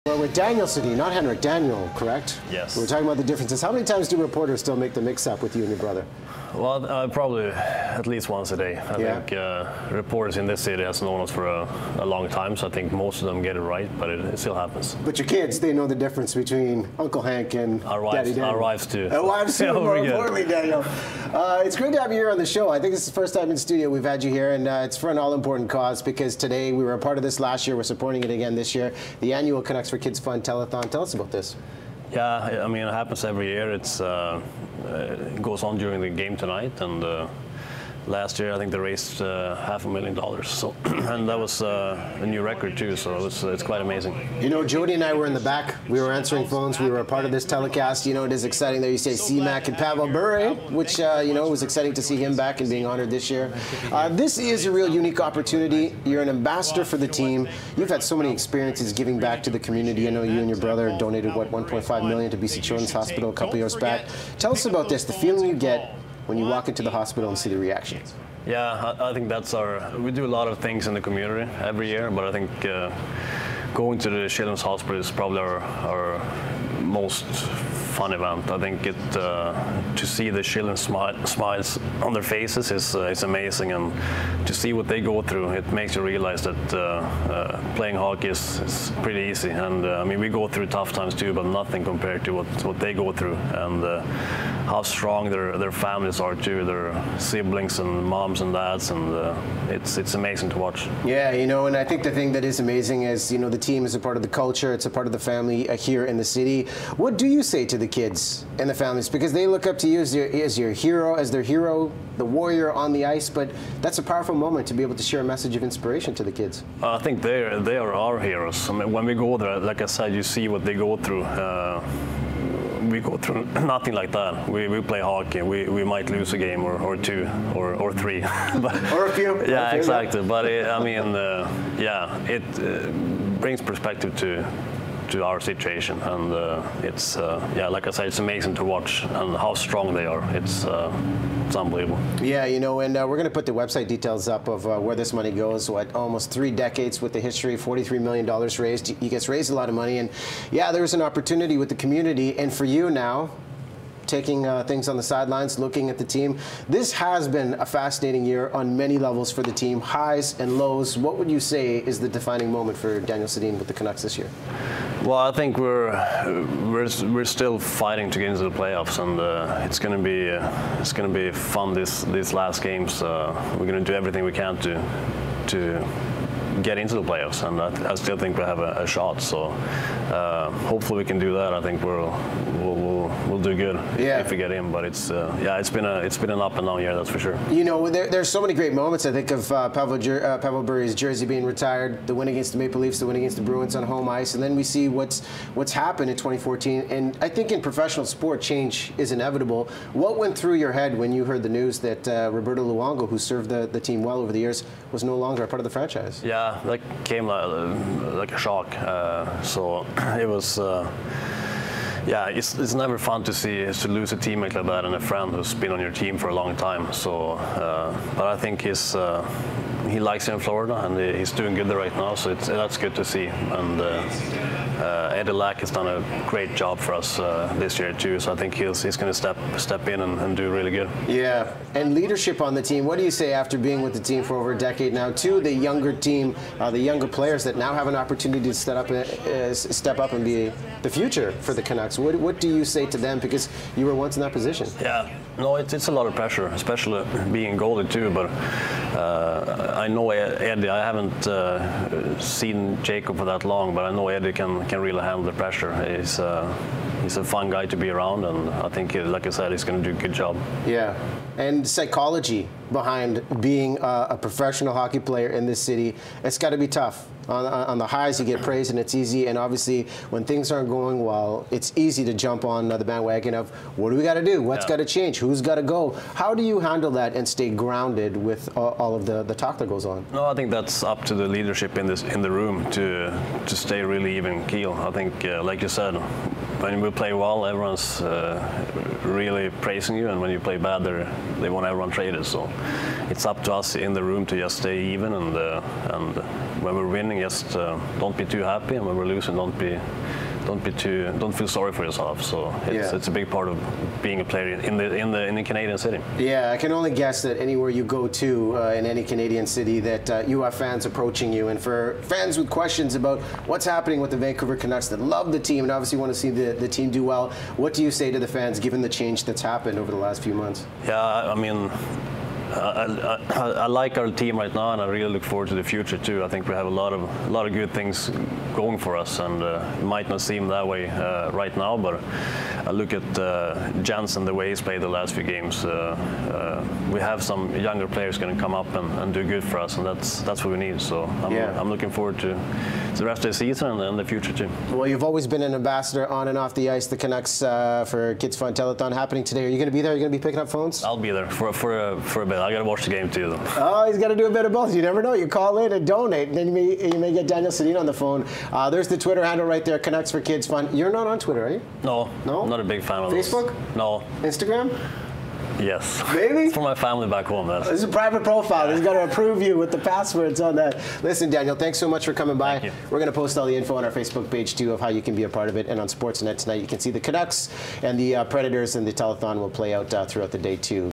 Well, with Daniel Sedin, not Henrik, Daniel, correct? Yes. We're talking about the differences. How many times do reporters still make the mix-up with you and your brother? Well, probably at least once a day. I think reporters in this city has known us for a long time, so I think most of them get it right, but it still happens. But your kids, they know the difference between Uncle Hank and Daddy Daniel. Our wives too. Our wives too, more importantly, Daniel. It's great to have you here on the show. I think this is the first time in studio we've had you here, and it's for an all-important cause, because today we were a part of this last year. We're supporting it again this year, the annual Canucks for Kids Fund Telethon. Tell us about this. Yeah, I mean, it happens every year. It goes on during the game tonight, and last year I think they raised $500,000. So, and that was a new record too. So it's quite amazing. You know, Jody and I were in the back. We were answering phones. We were a part of this telecast. You know, it is exciting that you say C-Mac and Pavel Bure, which you know, it was exciting to see him back and being honored this year. This is a real unique opportunity. You're an ambassador for the team. You've had so many experiences giving back to the community. I know you and your brother donated what, $1.5 million to BC Children's Hospital a couple years back. Tell us about this. The feeling you get when you walk into the hospital and see the reaction. Yeah, I think that's we do a lot of things in the community every year, but I think going to the Children's Hospital is probably our most fun event. I think to see the children's smiles on their faces is amazing, and to see what they go through, it makes you realize that playing hockey is pretty easy. And I mean, we go through tough times too, but nothing compared to what they go through, and how strong their families are too, their siblings and moms and dads, and it's amazing to watch. Yeah, you know, and I think the thing that is amazing is, you know, the team is a part of the culture, it's a part of the family here in the city. What do you say to the kids and the families? Because they look up to you as your hero, as their hero, the warrior on the ice, but that's a powerful moment to be able to share a message of inspiration to the kids. I think they are our heroes. I mean, when we go there, like I said, you see what they go through. We go through nothing like that. We play hockey. We might lose a game or two or three. But, or a few. Yeah, exactly. But I mean, yeah, it brings perspective to our situation, and it's yeah, like I said, it's amazing to watch and how strong they are. It's unbelievable. Yeah, you know, and we're going to put the website details up of where this money goes. What, almost 3 decades with the history, $43 million raised. You guys raised a lot of money, and yeah, there's an opportunity with the community, and for you now, taking things on the sidelines, looking at the team. This has been a fascinating year on many levels for the team, highs and lows. What would you say is the defining moment for Daniel Sedin with the Canucks this year? Well, I think we're still fighting to get into the playoffs, and it's going to be fun these last games. We're going to do everything we can to get into the playoffs, and I still think we have a shot. So hopefully we can do that. I think we'll do good if we get in. But it's yeah, it's been an up and down year, that's for sure. You know, there's so many great moments. I think of Pavel Bure's jersey being retired, the win against the Maple Leafs, the win against the Bruins on home ice, and then we see what's happened in 2014. And I think in professional sport, change is inevitable. What went through your head when you heard the news that Roberto Luongo, who served the team well over the years, was no longer a part of the franchise? Yeah, that came like a shock. So it was. Yeah, it's never fun to lose a teammate like that and a friend who's been on your team for a long time. So, but I think he likes it in Florida, and he's doing good there right now. So that's good to see. And Eddie Lack has done a great job for us this year too. So I think he's going to step in and do really good. Yeah, and leadership on the team. What do you say after being with the team for over a decade now to the younger team, the younger players that now have an opportunity to step up and be the future for the Canucks? What do you say to them, because you were once in that position? Yeah, no, it's a lot of pressure, especially being goalie too. But I know Eddie. I haven't seen Jacob for that long, but I know Eddie can really handle the pressure. He's a fun guy to be around, and I think, like I said, he's going to do a good job. Yeah, and psychology behind being a professional hockey player in this city, it's got to be tough. On the highs, you get praise and it's easy, and obviously when things aren't going well, it's easy to jump on the bandwagon of what do we got to do, what's got to change, who's got to go. How do you handle that and stay grounded with all of the talk that goes on? No, I think that's up to the leadership in the room to stay really even keel. I think, like you said, when we play well, everyone's really praising you, and when you play bad, they want everyone traded. So it's up to us in the room to just stay even, and when we're winning, just don't be too happy, and when we're losing, don't feel sorry for yourself. So it's a big part of being a player in the Canadian city. Yeah, I can only guess that anywhere you go to in any Canadian city, that you have fans approaching you, and for fans with questions about what's happening with the Vancouver Canucks that love the team and obviously want to see the team do well, what do you say to the fans given the change that's happened over the last few months? Yeah, I mean, I like our team right now, and I really look forward to the future too. I think we have a lot of good things going for us, and it might not seem that way right now, but I look at Jansen, the way he's played the last few games. We have some younger players going to come up and do good for us, and that's what we need. So I'm looking forward to the rest of the season and the future too. Well, you've always been an ambassador on and off the ice. The Canucks for Kids Fund Telethon happening today. Are you going to be there? Are you going to be picking up phones? I'll be there for a bit. I got to watch the game too, though. Oh, he's got to do a bit of both. You never know. You call in and donate, and then you may get Daniel Sedin on the phone. There's the Twitter handle right there, Canucks for Kids Fund. You're not on Twitter, are you? No. I'm not a big fan of Facebook? Those. No. Instagram? Yes. Maybe? It's for my family back home. This is a private profile. He's got to approve you with the passwords on that. Listen, Daniel, thanks so much for coming by. Thank you. We're going to post all the info on our Facebook page, too, of how you can be a part of it. And on Sportsnet tonight, you can see the Canucks and the Predators, and the telethon will play out throughout the day, too.